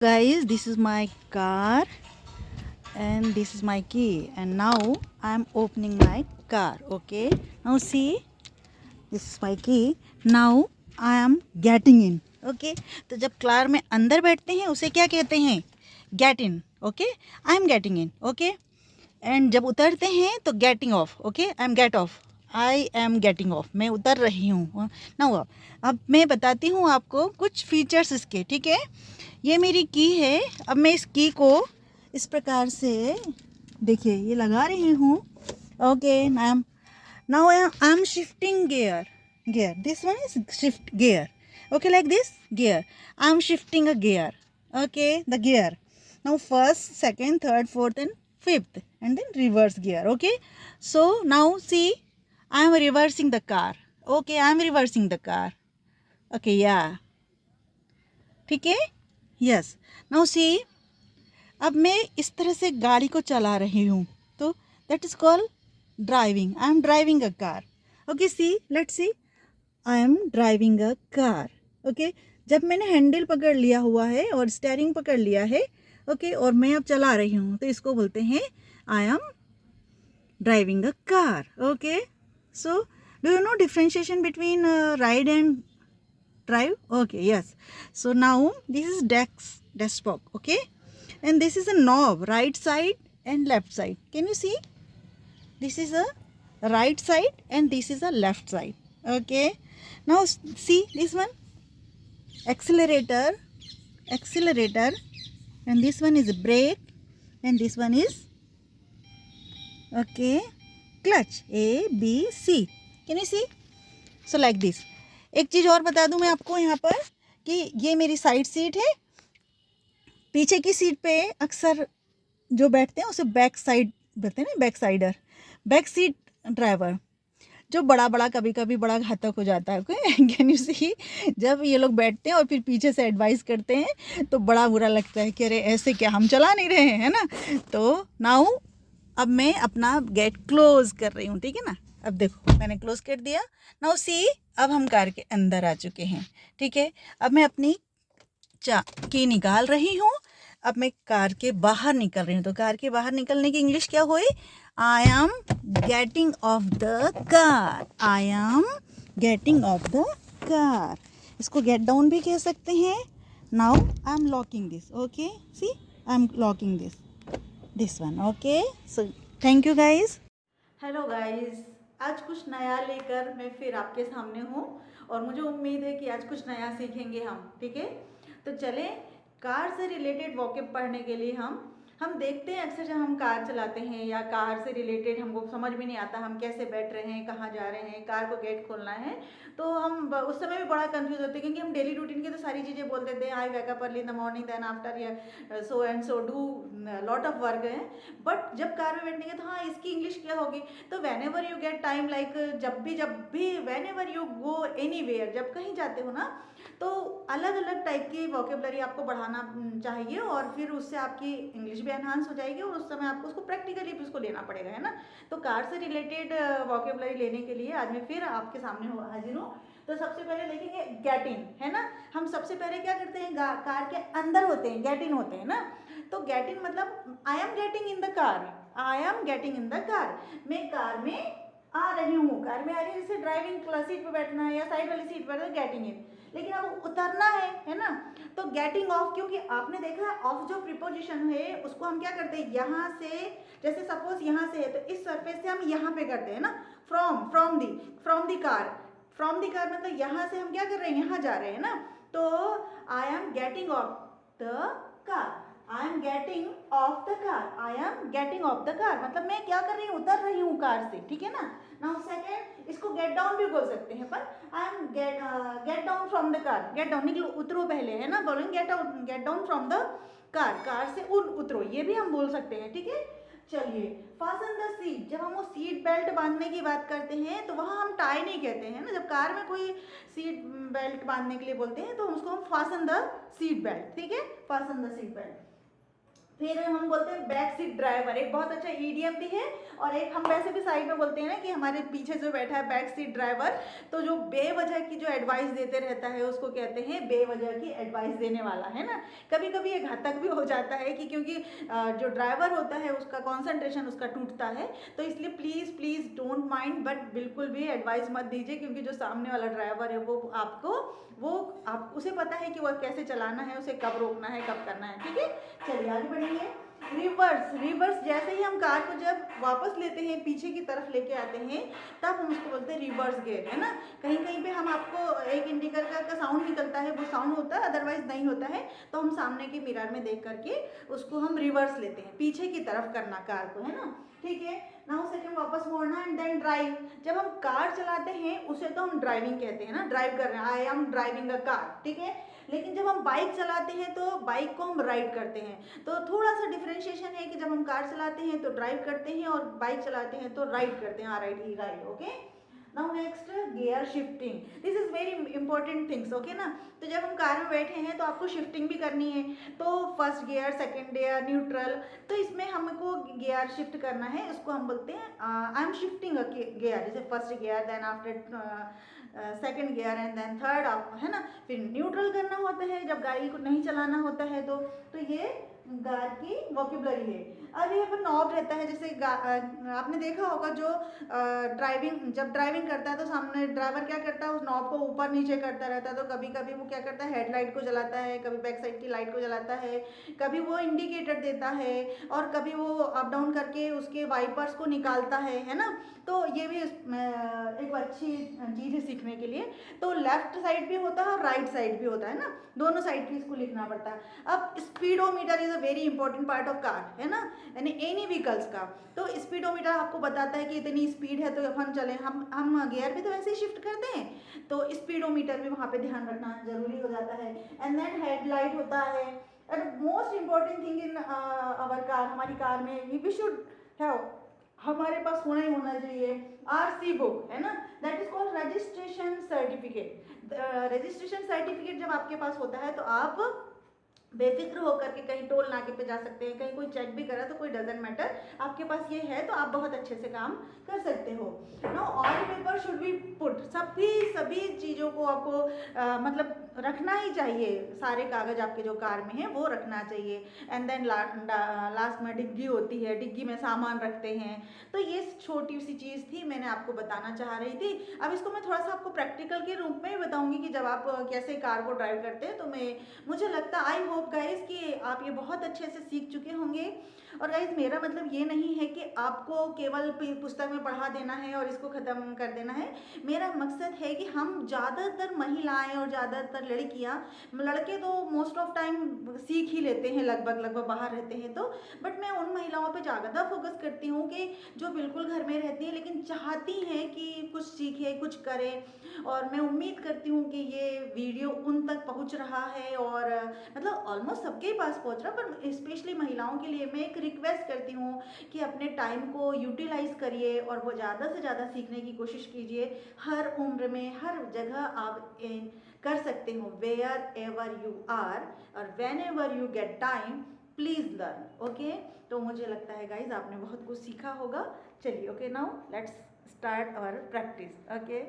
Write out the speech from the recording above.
Guys, this is my car and this is my key, and now I am opening my car. Okay, now see, this is my key. Now I am getting in. Okay, तो जब car में अंदर बैठते हैं उसे क्या कहते हैं? Get in. Okay, I am getting in. Okay, and जब उतरते हैं तो getting off. Okay, I am get off. I am getting off, मैं उतर रही हूँ ना. हुआ. अब मैं बताती हूँ आपको कुछ फीचर्स इसके. ठीक है, ये मेरी की है. अब मैं इस की को इस प्रकार से देखिए ये लगा रही हूँ. Okay, now I am shifting gear. This one is shift gear. Okay, like this gear. I am shifting a gear. Okay, the gear. Now first, second, third, fourth and fifth, and then reverse gear. Okay, so now see, I am reversing the car. Okay, I am reversing the car. Okay, yeah, ठीक है. Yes, now see, अब मैं इस तरह से गाड़ी को चला रही हूँ, तो that is called driving. I am driving a car. Okay, see, let's see, I am driving a car. Okay, जब मैंने हैंडल पकड़ लिया हुआ है और स्टेयरिंग पकड़ लिया है, ओके, और मैं अब चला रही हूँ, तो इसको बोलते हैं I am driving a car. Okay, so do you know differentiation between ride and drive? Okay, yes. So now this is desktop. Okay, and this is a knob, right side and left side. Can you see? This is a right side and this is a left side. Okay, now see this one, accelerator, and this one is brake, and this one is okay clutch. A B C. Can you see? So like this. एक चीज़ और बता दूं मैं आपको यहाँ पर कि ये मेरी साइड सीट है. पीछे की सीट पे अक्सर जो बैठते हैं उसे बैक साइड बोलते हैं ना, back cider, back seat driver, जो बड़ा कभी कभी बड़ा घातक हो जाता है. ओके, कैन यू सी? जब ये लोग बैठते हैं और फिर पीछे से एडवाइस करते हैं तो बड़ा बुरा लगता है कि अरे ऐसे क्या, हम चला नहीं रहे हैं ना. तो नाउ अब मैं अपना गेट क्लोज कर रही हूँ. ठीक है ना, अब देखो मैंने क्लोज कर दिया. नाउ सी, अब हम कार के अंदर आ चुके हैं. ठीक है, अब मैं अपनी की निकाल रही हूँ. अब मैं कार के बाहर निकल रही हूँ. तो कार के बाहर निकलने की इंग्लिश क्या हुई? I am getting off the car. I am getting off the car. इसको गेट डाउन भी कह सकते हैं. Now I am locking this. Okay, see, I am locking this one. Okay, so thank you guys. Hello guys, आज कुछ नया लेकर मैं फिर आपके सामने हूँ और मुझे उम्मीद है कि आज कुछ नया सीखेंगे हम. ठीक है, तो चलें कार से रिलेटेड वॉकेब पढ़ने के लिए हम देखते हैं अक्सर जब हम कार चलाते हैं या कार से रिलेटेड हमको समझ में नहीं आता हम कैसे बैठ रहे हैं, कहाँ जा रहे हैं, कार को गेट खोलना है, तो हम उस समय भी बड़ा कंफ्यूज होते हैं क्योंकि हम डेली रूटीन की तो सारी चीज़ें बोल देते हैं. I wake up early in the morning, then after so and so do lot of work है. बट जब कार में बैठने के तो हाँ, इसकी इंग्लिश क्या होगी? तो whenever you get time, like जब भी whenever you go anywhere, जब कहीं जाते हो ना, तो अलग अलग टाइप की वोकेबलरी आपको बढ़ाना चाहिए और फिर उससे आपकी इंग्लिश भी एनहांस हो जाएगी और उस समय आपको उसको प्रैक्टिकली भी उसको लेना पड़ेगा, है ना. तो कार से रिलेटेड वोकेबलरी लेने के लिए आज मैं फिर आपके सामने हाजिर हूँ. तो सबसे पहले देखेंगे गेट इन, है ना. हम सबसे पहले क्या करते हैं, कार के अंदर होते हैं, गेट इन होते हैं ना. तो गेट इन मतलब आई am getting in the car. I am getting in the car, मैं कार में आ रही हूँ. कार में आ रही हूँ, जैसे ड्राइविंग क्लास सीट पर बैठना है या साइड वाली सीट पर, गेटिंग इन. लेकिन अब उतरना है ना, तो गेटिंग ऑफ, क्योंकि आपने देखा है ऑफ जो प्रीपोजिशन है उसको हम क्या करते हैं, यहाँ से, जैसे सपोज यहाँ से है तो इस सरफेस से हम यहाँ पे करते हैं ना. फ्रॉम दी कार, मतलब यहाँ से हम क्या कर रहे हैं, यहाँ जा रहे हैं ना. तो आई am getting off the car. I am getting off the car. I am getting off the car मतलब मैं क्या कर रही हूँ, उतर रही हूँ कार से. ठीक है ना. नाउ सेकेंड, इसको गेट डाउन भी बोल सकते हैं, पर आई am get down from the car. Get down निकलो, उतरो पहले, है ना. बोलेंगे get down from the car से उतरो, ये भी हम बोल सकते हैं. ठीक है, चलिए. फासन द सीट, जब हम वो सीट बेल्ट बांधने की बात करते हैं तो वहाँ हम टाई नहीं कहते हैं ना. जब कार में कोई सीट बेल्ट बांधने के लिए बोलते हैं तो उसको हम फासन द सीट बेल्ट. ठीक है, फासन द सीट बेल्ट. फिर हम बोलते हैं बैक सीट ड्राइवर, एक बहुत अच्छा ईडीएम भी है, और एक हम वैसे भी साइड में बोलते हैं ना कि हमारे पीछे जो बैठा है बैक सीट ड्राइवर, तो जो बेवजह की जो एडवाइस देते रहता है उसको कहते हैं बेवजह की एडवाइस देने वाला, है ना। कभी कभी ये घातक भी हो जाता है कि क्योंकि जो ड्राइवर होता है उसका कॉन्सेंट्रेशन उसका टूटता है, तो इसलिए please please don't mind, but बिल्कुल भी एडवाइस मत दीजिए, क्योंकि जो सामने वाला ड्राइवर है वो आप उसे पता है कि वो कैसे चलाना है, उसे कब रोकना है, कब करना है, ठीक है। चलिए आगे बढ़ेंगे। रिवर्स जैसे ही हम कार को जब वापस लेते हैं, पीछे की तरफ लेके आते हैं, तब हम उसको बोलते हैं रिवर्स गियर, है ना। कहीं कहीं पे हम आपको एक इंडिकेटर का साउंड निकलता है, वो साउंड होता है, अदरवाइज नहीं होता है, तो हम सामने के मिरर में देख करके उसको हम रिवर्स लेते हैं, पीछे की तरफ करना कार को, है ना, ठीक है। नाउ सेकंड वापस मोड़ना एंड देन ड्राइव। जब हम कार चलाते हैं उसे तो हम ड्राइविंग कहते हैं ना, ड्राइव कर रहे हैं, I am driving a car, ठीक है। लेकिन जब हम बाइक चलाते हैं तो बाइक को हम राइड करते हैं, तो थोड़ा सा डिफरेंशिएशन है कि जब हम कार चलाते हैं तो ड्राइव करते हैं और बाइक चलाते हैं तो राइड करते हैं, ride, okay. Now next gear shifting, this is very important things, okay ना। तो जब हम कार में बैठे हैं तो आपको शिफ्टिंग भी करनी है, तो first gear, second gear, neutral, तो इसमें हमको गियर शिफ्ट करना है, उसको हम बोलते हैं I am shifting a gear, जैसे first gear, then after second gear and then third, है ना। फिर न्यूट्रल करना होता है जब गाड़ी को नहीं चलाना होता है, तो ये कार की वोकेबलरी है। अब यहाँ पर नॉब रहता है, जैसे आपने देखा होगा जो जब ड्राइविंग करता है तो सामने ड्राइवर क्या करता है, उस नॉब को ऊपर नीचे करता रहता है, तो कभी कभी वो क्या करता है, हेडलाइट को जलाता है, कभी बैक साइड की लाइट को जलाता है, कभी वो इंडिकेटर देता है, और कभी वो अप डाउन करके उसके वाइपर्स को निकालता है ना। तो ये भी एक अच्छी चीज़ है सीखने के लिए। तो लेफ्ट साइड भी होता है और राइट साइड भी होता है ना, दोनों साइड की इसको लिखना पड़ता है। अब speedometer is a very important part of car, है ना, यानी एनी व्हीकल्स का। तो स्पीडोमीटर आपको बताता है कि इतनी स्पीड है तो अपन चले, हम गियर भी तो वैसे ही शिफ्ट करते हैं, तो स्पीडोमीटर भी वहाँ पे ध्यान रखना जरूरी हो जाता है। एंड देन हेडलाइट होता है, and most important thing in our car, हमारी कार में वी शुड हैव, हमारे पास होना ही होना चाहिए आरसी बुक, है ना, that is called registration certificate. Registration certificate जब आपके पास होता है तो आप बेफिक्र होकर के कहीं टोल नाके पे जा सकते हैं, कहीं कोई चेक भी करा तो कोई डजेंट मैटर, आपके पास ये है तो आप बहुत अच्छे से काम कर सकते हो। Know all paper should be put, सभी चीज़ों को आपको मतलब रखना ही चाहिए, सारे कागज आपके जो कार में है वो रखना चाहिए। एंड देन लास्ट में डिग्गी होती है, डिग्गी में सामान रखते हैं। तो ये छोटी सी चीज़ थी, मैंने आपको बताना चाह रही थी। अब इसको मैं थोड़ा सा आपको प्रैक्टिकल के रूप में बताऊंगी कि जब आप कैसे कार को ड्राइव करते हैं, तो मुझे लगता, आई होप गाइज कि आप ये बहुत अच्छे से सीख चुके होंगे। और गाइज मेरा मतलब ये नहीं है कि आपको केवल पुस्तक में पढ़ा देना है और इसको ख़त्म कर देना है। मेरा मकसद है कि हम ज़्यादातर महिलाएं और ज़्यादातर लड़कियां, लड़के तो मोस्ट ऑफ टाइम सीख ही लेते हैं, लगभग बाहर रहते हैं तो, बट मैं उन महिलाओं पे ज़्यादा फोकस करती हूँ कि जो बिल्कुल घर में रहती हैं लेकिन चाहती हैं कि कुछ सीखे, कुछ करें। और मैं उम्मीद करती हूँ कि ये वीडियो उन तक पहुँच रहा है, और मतलब ऑलमोस्ट सबके पास पहुँच रहा, पर स्पेशली महिलाओं के लिए मैं एक रिक्वेस्ट करती हूँ कि अपने टाइम को यूटिलाइज करिए और वो ज़्यादा से ज़्यादा सीखने की कोशिश कीजिए। हर उम्र में हर जगह आप कर सकते हो, वेयर एवर यू आर, और when ever you get time please learn, okay. तो मुझे लगता है गाइज आपने बहुत कुछ सीखा होगा। चलिए, okay, now let's start our practice, okay.